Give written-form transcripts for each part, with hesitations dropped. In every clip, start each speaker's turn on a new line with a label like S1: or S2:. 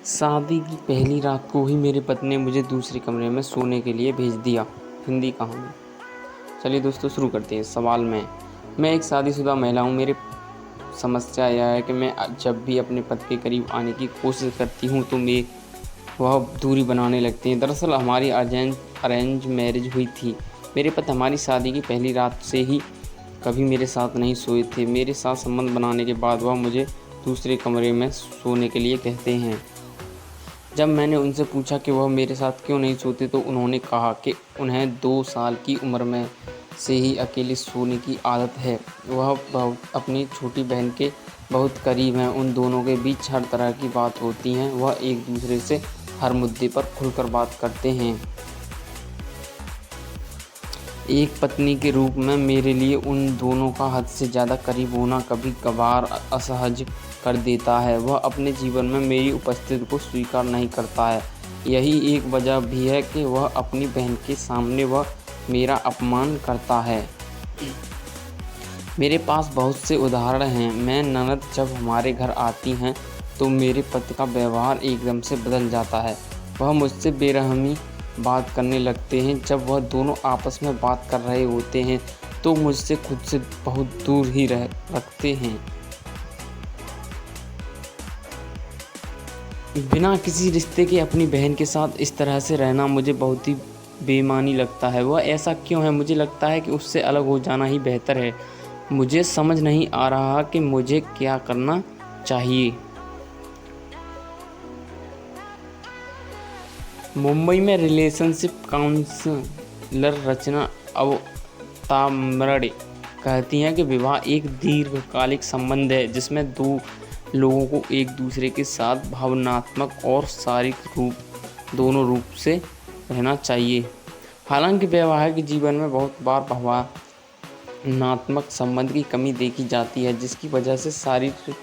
S1: शादी की पहली रात को ही मेरे पति ने मुझे दूसरे कमरे में सोने के लिए भेज दिया। हिंदी कहानी। चलिए दोस्तों शुरू करते हैं। सवाल मैं एक शादीशुदा महिला हूँ। मेरी समस्या यह है कि मैं जब भी अपने पति के करीब आने की कोशिश करती हूँ तो वह दूरी बनाने लगते हैं। दरअसल हमारी अरेंज मैरिज हुई थी। मेरे पति हमारी शादी की पहली रात से ही कभी मेरे साथ नहीं सोए थे। मेरे साथ संबंध बनाने के बाद वह मुझे दूसरे कमरे में सोने के लिए कहते हैं। जब मैंने उनसे पूछा कि वह मेरे साथ क्यों नहीं सोते तो उन्होंने कहा कि उन्हें 2 साल की उम्र में से ही अकेले सोने की आदत है। वह अपनी छोटी बहन के बहुत करीब हैं। उन दोनों के बीच हर तरह की बात होती है। वह एक दूसरे से हर मुद्दे पर खुलकर बात करते हैं। एक पत्नी के रूप में मेरे लिए उन दोनों का हद से ज़्यादा करीब होना कभी कभार असहज कर देता है। वह अपने जीवन में मेरी उपस्थिति को स्वीकार नहीं करता है। यही एक वजह भी है कि वह अपनी बहन के सामने वह मेरा अपमान करता है। मेरे पास बहुत से उदाहरण हैं। मैं ननद जब हमारे घर आती हैं तो मेरे पति का व्यवहार एकदम से बदल जाता है। वह मुझसे बेरहमी बात करने लगते हैं। जब वह दोनों आपस में बात कर रहे होते हैं तो मुझसे खुद से बहुत दूर ही रखते हैं। बिना किसी रिश्ते के अपनी बहन के साथ इस तरह से रहना मुझे बहुत ही बेईमानी लगता है। वह ऐसा क्यों है? मुझे लगता है कि उससे अलग हो जाना ही बेहतर है। मुझे समझ नहीं आ रहा कि मुझे क्या करना चाहिए। मुंबई में रिलेशनशिप काउंसलर रचना अवतामरे कहती हैं कि विवाह एक दीर्घकालिक संबंध है जिसमें 2 लोगों को एक दूसरे के साथ भावनात्मक और शारीरिक दोनों रूप से रहना चाहिए। हालांकि वैवाहिक जीवन में बहुत बार भावनात्मक संबंध की कमी देखी जाती है जिसकी वजह से शारीरिक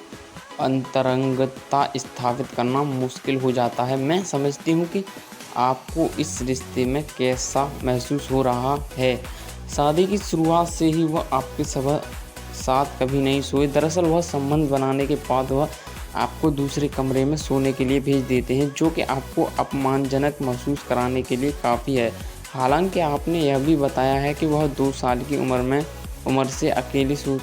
S1: अंतरंगता स्थापित करना मुश्किल हो जाता है। मैं समझती हूँ कि आपको इस रिश्ते में कैसा महसूस हो रहा है। शादी की शुरुआत से ही वह आपके साथ कभी नहीं सोए। दरअसल वह संबंध बनाने के बाद वह आपको दूसरे कमरे में सोने के लिए भेज देते हैं, जो कि आपको अपमानजनक महसूस कराने के लिए काफ़ी है। हालांकि आपने यह भी बताया है कि वह 2 साल की उम्र से अकेले सो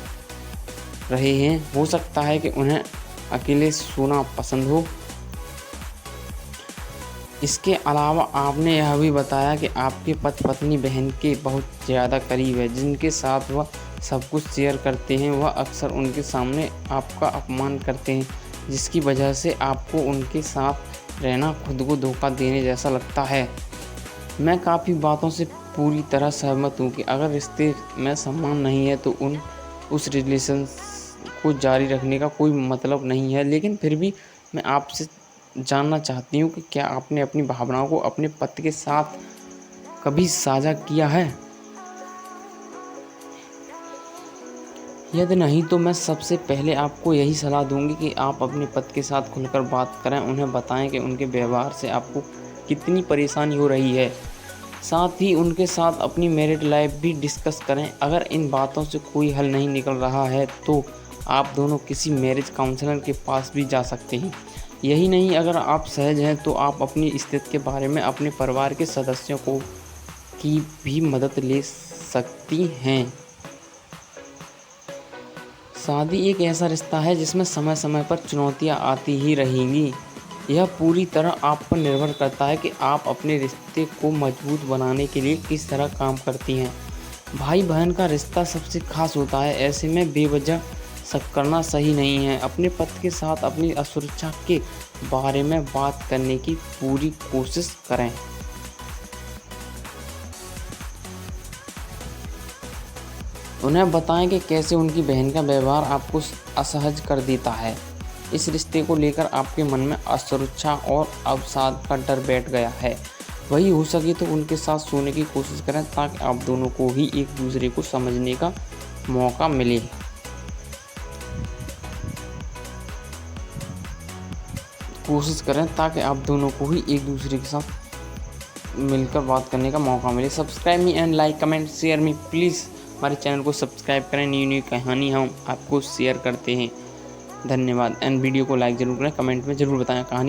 S1: रहे हैं। हो सकता है कि उन्हें अकेले सोना पसंद हो। इसके अलावा आपने यह भी बताया कि आपके पति पत्नी बहन के बहुत ज़्यादा करीब है, जिनके साथ वह सब कुछ शेयर करते हैं। वह अक्सर उनके सामने आपका अपमान करते हैं, जिसकी वजह से आपको उनके साथ रहना खुद को धोखा देने जैसा लगता है। मैं काफ़ी बातों से पूरी तरह सहमत हूँ कि अगर रिश्ते में सम्मान नहीं है तो उस रिलेशन को जारी रखने का कोई मतलब नहीं है। लेकिन फिर भी मैं आपसे जानना चाहती हूँ कि क्या आपने अपनी भावनाओं को अपने पति के साथ कभी साझा किया है? यदि नहीं तो मैं सबसे पहले आपको यही सलाह दूंगी कि आप अपने पति के साथ खुलकर बात करें। उन्हें बताएं कि उनके व्यवहार से आपको कितनी परेशानी हो रही है। साथ ही उनके साथ अपनी मैरिड लाइफ भी डिस्कस करें। अगर इन बातों से कोई हल नहीं निकल रहा है तो आप दोनों किसी मैरिज काउंसलर के पास भी जा सकते हैं। यही नहीं, अगर आप सहज हैं तो आप अपनी स्थिति के बारे में अपने परिवार के सदस्यों की भी मदद ले सकती हैं। शादी एक ऐसा रिश्ता है जिसमें समय समय पर चुनौतियां आती ही रहेंगी। यह पूरी तरह आप पर निर्भर करता है कि आप अपने रिश्ते को मजबूत बनाने के लिए किस तरह काम करती हैं। भाई बहन का रिश्ता सबसे खास होता है। ऐसे में बेवजह शक करना सही नहीं है। अपने पति के साथ अपनी असुरक्षा के बारे में बात करने की पूरी कोशिश करें। उन्हें बताएं कि कैसे उनकी बहन का व्यवहार आपको असहज कर देता है। इस रिश्ते को लेकर आपके मन में असुरक्षा और अवसाद का डर बैठ गया है। वही हो सके तो उनके साथ सोने की कोशिश करें ताकि आप दोनों को ही एक दूसरे को समझने का मौका मिले। एक दूसरे के साथ मिलकर बात करने का मौका मिले। Subscribe me and like comment share me please. हमारे चैनल को सब्सक्राइब करें। न्यू कहानी हम आपको शेयर करते हैं। धन्यवाद। एंड वीडियो को लाइक ज़रूर करें, कमेंट में ज़रूर बताएं कहानी